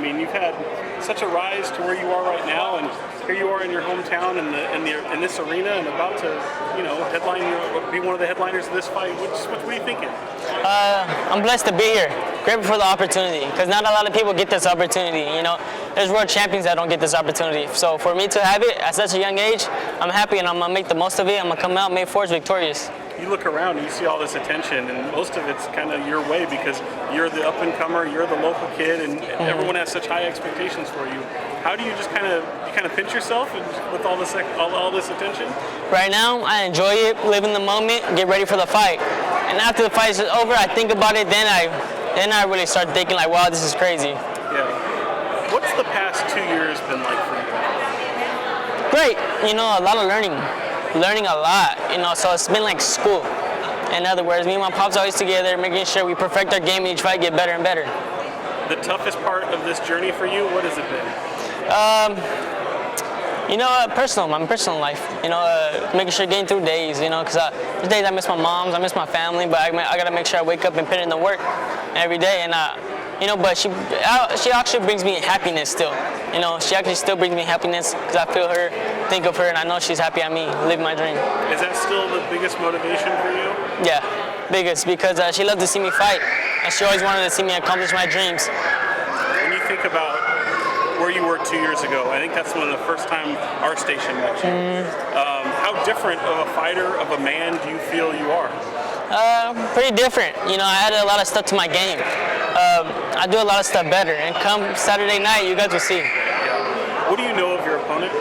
mean, you've had such a rise to where you are right now, and here you are in your hometown in this arena, and about to, be one of the headliners of this fight. What are you thinking? I'm blessed to be here. Grateful for the opportunity, because not a lot of people get this opportunity. There's world champions that don't get this opportunity. So for me to have it at such a young age, I'm happy, and I'm gonna make the most of it. I'm gonna come out May 4th victorious. You look around and you see all this attention, and most of it's kind of your way because you're the up-and-comer, you're the local kid, and everyone has such high expectations for you. How do you just kind of pinch yourself with all this attention? Right now, I enjoy it, live in the moment, get ready for the fight. And after the fight is over, I think about it, then I really start thinking like, wow, this is crazy. Yeah. What's the past 2 years been like for you? Great, a lot of learning a lot, so it's been like school. In other words, me and my pops always together, making sure we perfect our game each fight, get better and better. The toughest part of this journey for you, what has it been? My personal life, making sure getting through days, because there's days I miss my moms, I miss my family, but I gotta make sure I wake up and put in the work every day, and but she actually brings me happiness still. She actually still brings me happiness because I feel her, think of her, and I know she's happy at me, living my dream. Is that still the biggest motivation for you? Yeah, biggest, because she loved to see me fight, and she always wanted to see me accomplish my dreams. When you think about where you were 2 years ago, I think that's one of the first time our station met you. How different of a fighter, of a man, do you feel you are? Pretty different. I added a lot of stuff to my game. I do a lot of stuff better, and come Saturday night, you guys will see. Yeah. What do you know of your opponent?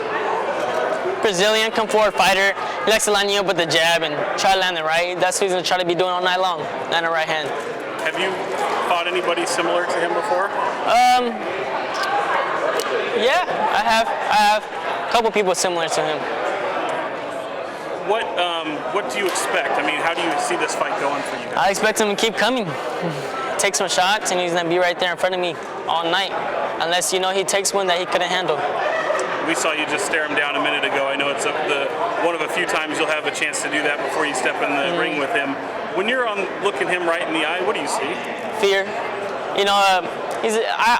Brazilian, come forward fighter. He likes to line you up with the jab and try to land the right. That's what he's going to try to be doing all night long, land the right hand. Have you fought anybody similar to him before? Yeah, I have a couple people similar to him. What do you expect? I mean, how do you see this fight going for you guys? I expect him to keep coming. Take some shots, and he's going to be right there in front of me all night. Unless, he takes one that he couldn't handle. We saw you just stare him down a minute ago. I know it's one of a few times you'll have a chance to do that before you step in the ring with him. When you're looking him right in the eye, what do you see? Fear.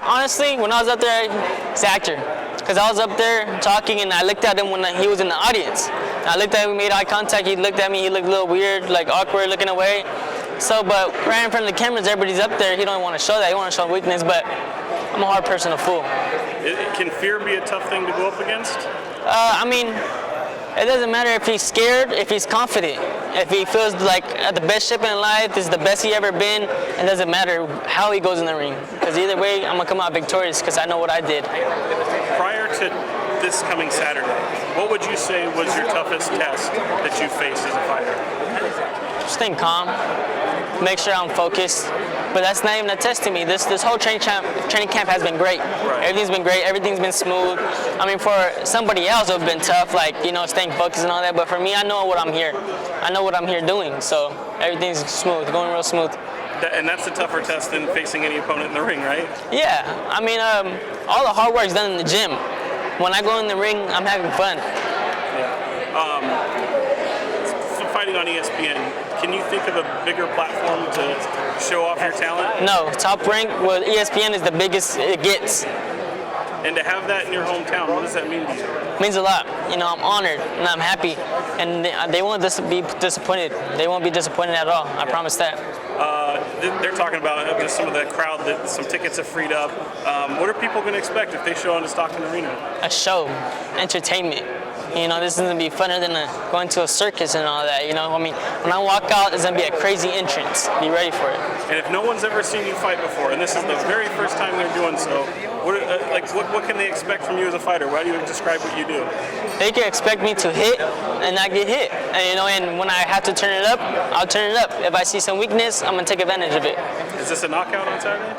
Honestly, when I was up there, he's an actor. Because I was up there talking, and I looked at him when he was in the audience. I looked at him, we made eye contact, he looked at me, he looked a little weird, like awkward, looking away. But right in front of the cameras, everybody's up there, he don't want to show that, he want to show weakness, but I'm a hard person to fool. Can fear be a tough thing to go up against? It doesn't matter if he's scared, if he's confident. If he feels like at the best shape in life, this is the best he ever been, it doesn't matter how he goes in the ring. Because either way, I'm going to come out victorious because I know what I did. Prior to this coming Saturday, what would you say was your toughest test that you faced as a fighter? Just staying calm, make sure I'm focused. But that's not even a test to me. This whole training camp has been great. Right. Everything's been great. Everything's been smooth. For somebody else, it would have been tough, staying focused and all that. But for me, I know what I'm here. I know what I'm here doing. So everything's smooth, going real smooth. And that's a tougher test than facing any opponent in the ring, right? Yeah. All the hard work is done in the gym. When I go in the ring, I'm having fun. Yeah. Fighting on ESPN, can you think of a bigger platform to show off your talent? No, Top Rank with ESPN is the biggest it gets. And to have that in your hometown, what does that mean to you? It means a lot. I'm honored and I'm happy, and they won't be disappointed. They won't be disappointed at all. I promise that. They're talking about just some of the crowd that some tickets have freed up. What are people going to expect if they show into Stockton Arena? A show, entertainment. This is going to be funner than going to a circus and all that. When I walk out, it's going to be a crazy entrance. Be ready for it. And if no one's ever seen you fight before, and this is the very first time they're doing so, what can they expect from you as a fighter? Why do you describe what you do? They can expect me to hit and not get hit. And when I have to turn it up, I'll turn it up. If I see some weakness, I'm going to take advantage of it. Is this a knockout on Saturday?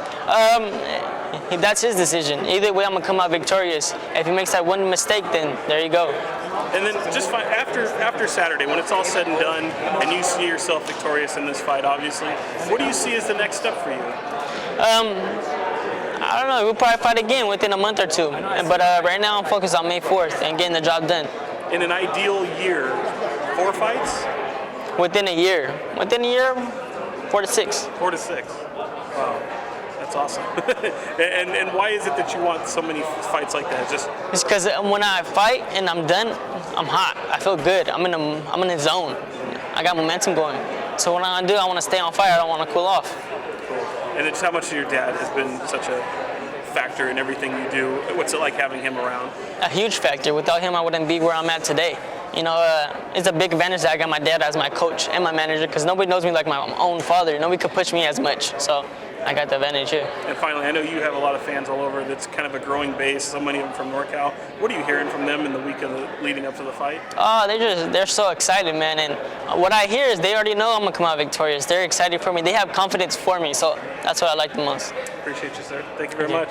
That's his decision. Either way, I'm going to come out victorious. If he makes that one mistake, then there you go. And then just after Saturday, when it's all said and done, and you see yourself victorious in this fight, obviously, what do you see as the next step for you? I don't know. We'll probably fight again within a month or two. But right now, I'm focused on May 4th and getting the job done. In an ideal year, 4 fights? Within a year. 4 to 6. 4 to 6. Wow. That's That's awesome. and why is it that you want so many fights like that? It's because when I fight and I'm done, I'm hot. I feel good. I'm in the zone. I got momentum going. So what I do, I want to stay on fire. I don't want to cool off. And it's how much your dad has been such a factor in everything you do. What's it like having him around? A huge factor. Without him, I wouldn't be where I'm at today. You know, it's a big advantage that I got my dad as my coach and my manager, because nobody knows me like my own father. Nobody could push me as much. So I got the advantage here. And finally, I know you have a lot of fans all over. That's kind of a growing base. So many of them from NorCal. What are you hearing from them in the week leading up to the fight? Oh, they're so excited, man. And what I hear is they already know I'm gonna come out victorious. They're excited for me. They have confidence for me. So that's what I like the most. Appreciate you, sir. Thank you very much.